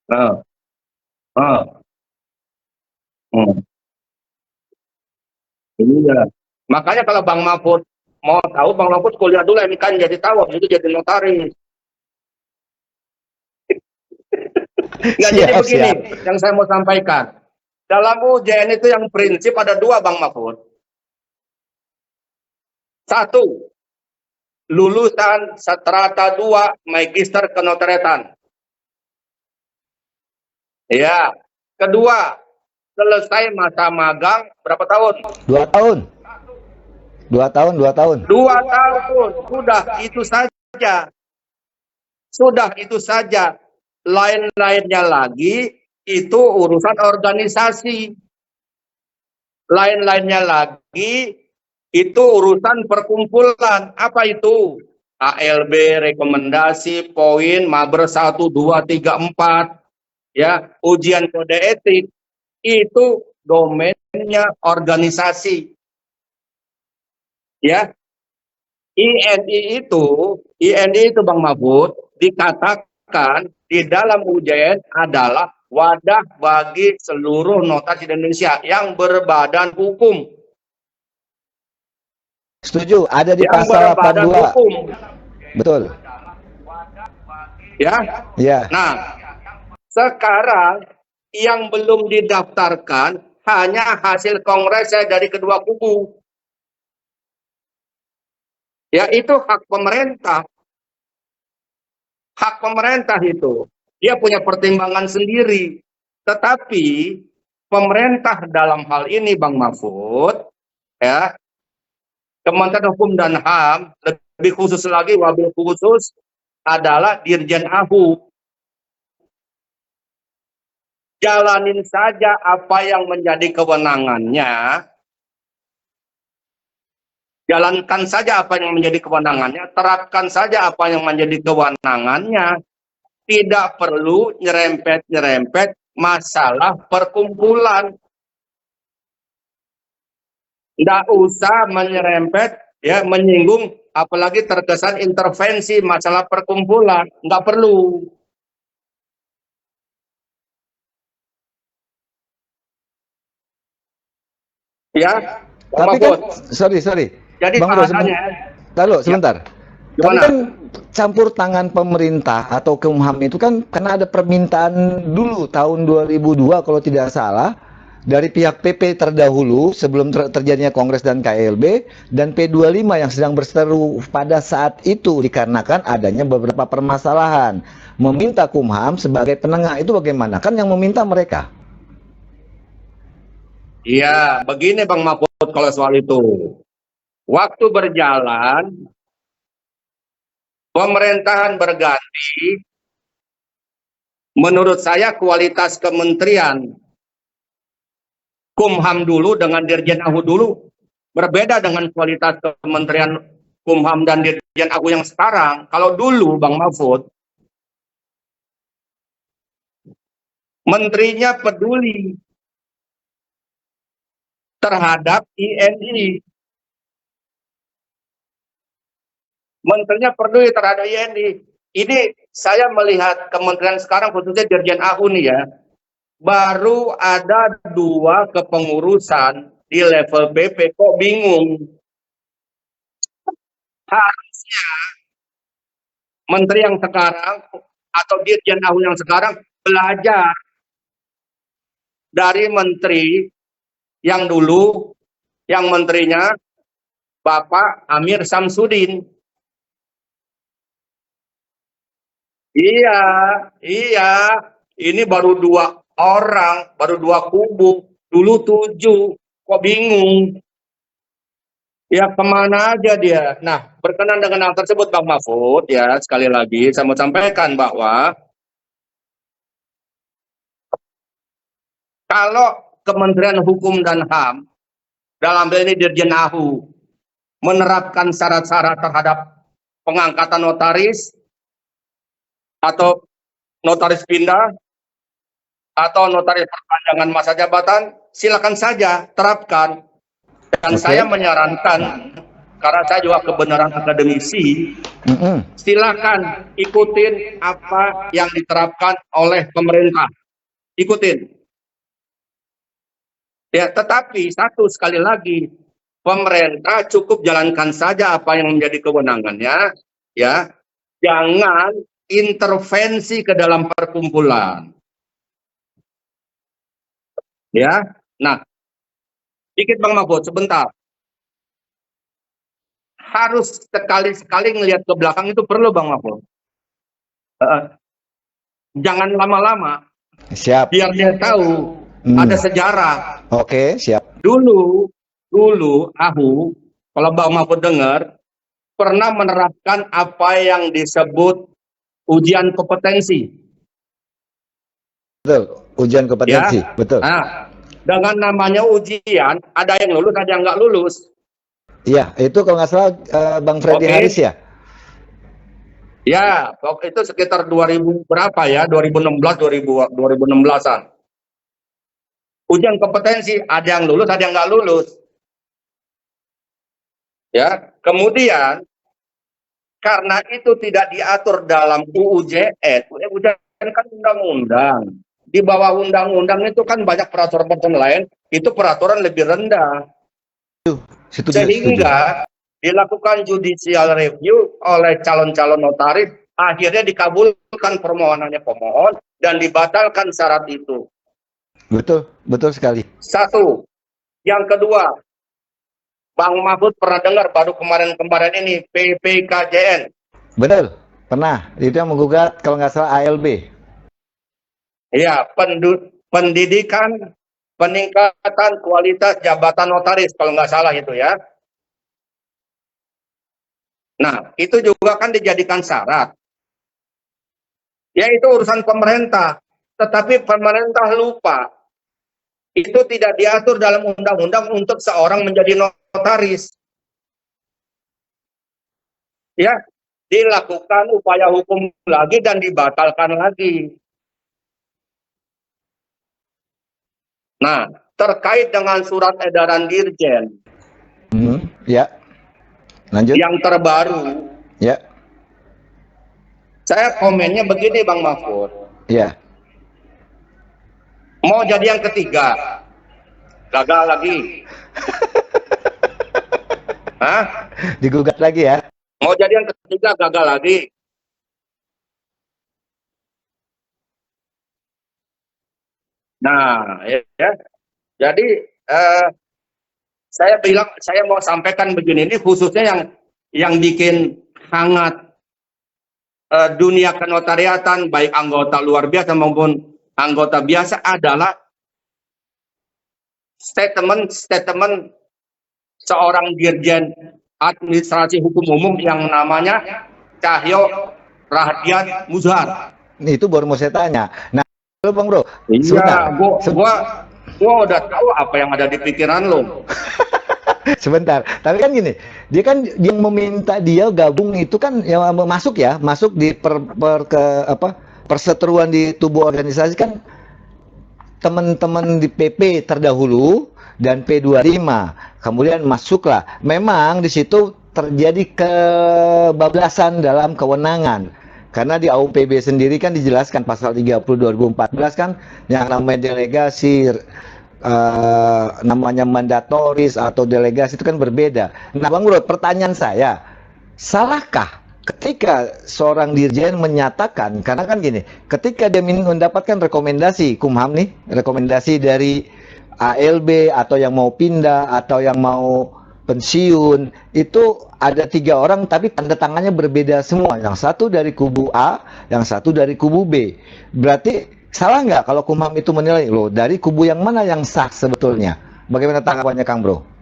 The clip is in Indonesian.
Nah, ah, hmm, iya. Makanya kalau Bang Mahfud mau tahu, Bang Mahfud kuliah dulu MK jadi tahu, habis itu jadi notaris. Nggak, jadi Siap, begini siap. yang saya mau sampaikan. Dalam UJN itu yang prinsip ada dua, Bang Mahfud. Satu, lulusan strata 2 magister kenotariatan. Ya. Kedua, selesai masa magang berapa tahun? 2 tahun. 2 tahun, 2 tahun. 2 tahun. Sudah itu saja. Sudah itu saja. Lain-lainnya lagi itu urusan organisasi. Lain-lainnya lagi itu urusan perkumpulan. Apa itu? ALB, rekomendasi, poin, Maber 1, 2, 3, 4. Ya, ujian kode etik itu domainnya organisasi. Ya, INI itu Bang Mahfud dikatakan di dalam UJN adalah wadah bagi seluruh notasi Indonesia yang berbadan hukum. Setuju, ada di Yang pasal berbadan 82. hukum. Betul. Ya. Ya. Nah, sekarang yang belum didaftarkan hanya hasil kongres dari kedua kubu. Ya, itu hak pemerintah. Hak pemerintah itu. Dia punya pertimbangan sendiri. Tetapi pemerintah dalam hal ini Bang Mahfud, ya, Kementerian Hukum dan HAM, lebih khusus lagi wabil khusus adalah Dirjen AHU. Jalanin saja apa yang menjadi kewenangannya, jalankan saja apa yang menjadi kewenangannya, terapkan saja apa yang menjadi kewenangannya. Tidak perlu nyerempet-nyerempet masalah perkumpulan. Tidak usah menyerempet, ya, menyinggung, apalagi terkesan intervensi masalah perkumpulan. Nggak perlu. Ya, Bang Tapi kan, Mahfud. sorry. Jadi Bang Bro, bahasanya, lalu ya, sebentar. Tapi gimana? kan campur tangan pemerintah atau Kumham itu kan karena ada permintaan dulu tahun 2002 kalau tidak salah dari pihak PP terdahulu sebelum terjadinya Kongres dan KLB dan P25 yang sedang berseteru pada saat itu dikarenakan adanya beberapa permasalahan. Meminta Kumham sebagai penengah itu bagaimana? Kan yang meminta mereka. Iya, begini Bang Mahfud kalau soal itu. Waktu berjalan, pemerintahan berganti, menurut saya kualitas kementerian Kumham dulu dengan Dirjen AHU dulu berbeda dengan kualitas kementerian Kumham dan Dirjen AHU yang sekarang. Kalau dulu Bang Mahfud, menterinya peduli terhadap INI. Menterinya peduli terhadap INI. Ini saya melihat kementerian sekarang khususnya Dirjen AHU nih ya, baru ada 2 kepengurusan di level BP, kok bingung. Harusnya menteri yang sekarang atau Dirjen AHU yang sekarang belajar dari menteri yang dulu, yang menterinya Bapak Amir Samsudin. Iya, iya. Ini baru 2 orang, baru 2 kubu. Dulu 7. Kok bingung? Ya kemana aja dia. Nah, berkenan dengan hal tersebut Bang Mahfud, ya sekali lagi saya mau sampaikan bahwa kalau Kementerian Hukum dan HAM dalam hal ini Dirjen AHU menerapkan syarat-syarat terhadap pengangkatan notaris atau notaris pindah atau notaris perpanjangan masa jabatan, silakan saja terapkan. Dan Oke. saya menyarankan karena saya juga kebenaran akademisi, silakan ikutin apa yang diterapkan oleh pemerintah. Ikutin. Ya, tetapi satu sekali lagi, pemerintah cukup jalankan saja apa yang menjadi kewenangannya, ya. Jangan intervensi ke dalam perkumpulan. Ya. Nah, dikit Bang Mahfud, sebentar. Harus sekali-sekali ngelihat ke belakang itu perlu Bang Mahfud. Jangan lama-lama. Siap. Biar dia tahu ada sejarah. Oke, siap. Dulu Ahu, kalau Bang Mahfud dengar, pernah menerapkan apa yang disebut ujian kompetensi. Betul, ujian kompetensi, Ya? betul. Nah, dengan namanya ujian, ada yang lulus, ada yang nggak lulus. Iya, itu kalau nggak salah Bang Freddy Haris ya? Ya, itu sekitar 2000 berapa ya? 2016, 2016-an. Ujian kompetensi, ada yang lulus, ada yang nggak lulus. Ya, kemudian karena itu tidak diatur dalam UU JS, UJS kan undang-undang. Di bawah undang-undang itu kan banyak peraturan-peraturan lain, itu peraturan lebih rendah. Sehingga dilakukan judicial review oleh calon-calon notaris, akhirnya dikabulkan permohonannya pemohon dan dibatalkan syarat itu. Betul, betul sekali. Satu. Yang kedua, Bang Mahfud pernah dengar baru kemarin-kemarin ini PPKJN. Betul, pernah. Itu yang menggugat kalau nggak salah ALB. Iya, pendidikan peningkatan kualitas jabatan notaris kalau nggak salah itu ya. Nah, itu juga kan dijadikan syarat. Ya itu urusan pemerintah, tetapi pemerintah lupa. Itu tidak diatur dalam undang-undang untuk seorang menjadi notaris. Ya, dilakukan upaya hukum lagi dan dibatalkan lagi. Nah, terkait dengan surat edaran Dirjen, ya, lanjut. yang terbaru, ya, saya komennya begini Bang Mahfud. Ya. Mau jadi yang ketiga, gagal lagi. Hah? Digugat lagi ya? Mau jadi yang ketiga, gagal lagi. Nah, ya. Jadi saya mau sampaikan begini, ini khususnya yang bikin hangat dunia kenotariatan, baik anggota luar biasa maupun anggota biasa adalah statement seorang Dirjen Administrasi Hukum Umum yang namanya Cahyo Rahadian Muzhar. Itu baru mau saya tanya. Nah, lo Bang Bro. Iya, gua udah tahu apa yang ada di pikiran lo. Sebentar, tapi kan gini, dia kan yang meminta dia gabung itu kan yang masuk di perseteruan di tubuh organisasi kan teman-teman di PP terdahulu dan P25. Kemudian masuklah. Memang di situ terjadi kebablasan dalam kewenangan. Karena di AUPB sendiri kan dijelaskan pasal 30 2014 kan yang namanya delegasi namanya mandatoris atau delegasi itu kan berbeda. Nah, Bang Bro, pertanyaan saya, salahkah ketika seorang dirjen menyatakan, karena kan gini, ketika dia mendapatkan rekomendasi Kumham nih, rekomendasi dari ALB atau yang mau pindah atau yang mau pensiun, itu ada 3 orang tapi tanda tangannya berbeda semua, yang satu dari kubu A, yang satu dari kubu B. Berarti salah nggak kalau Kumham itu menilai, loh dari kubu yang mana yang sah sebetulnya? Bagaimana tanggapannya Kang Bro?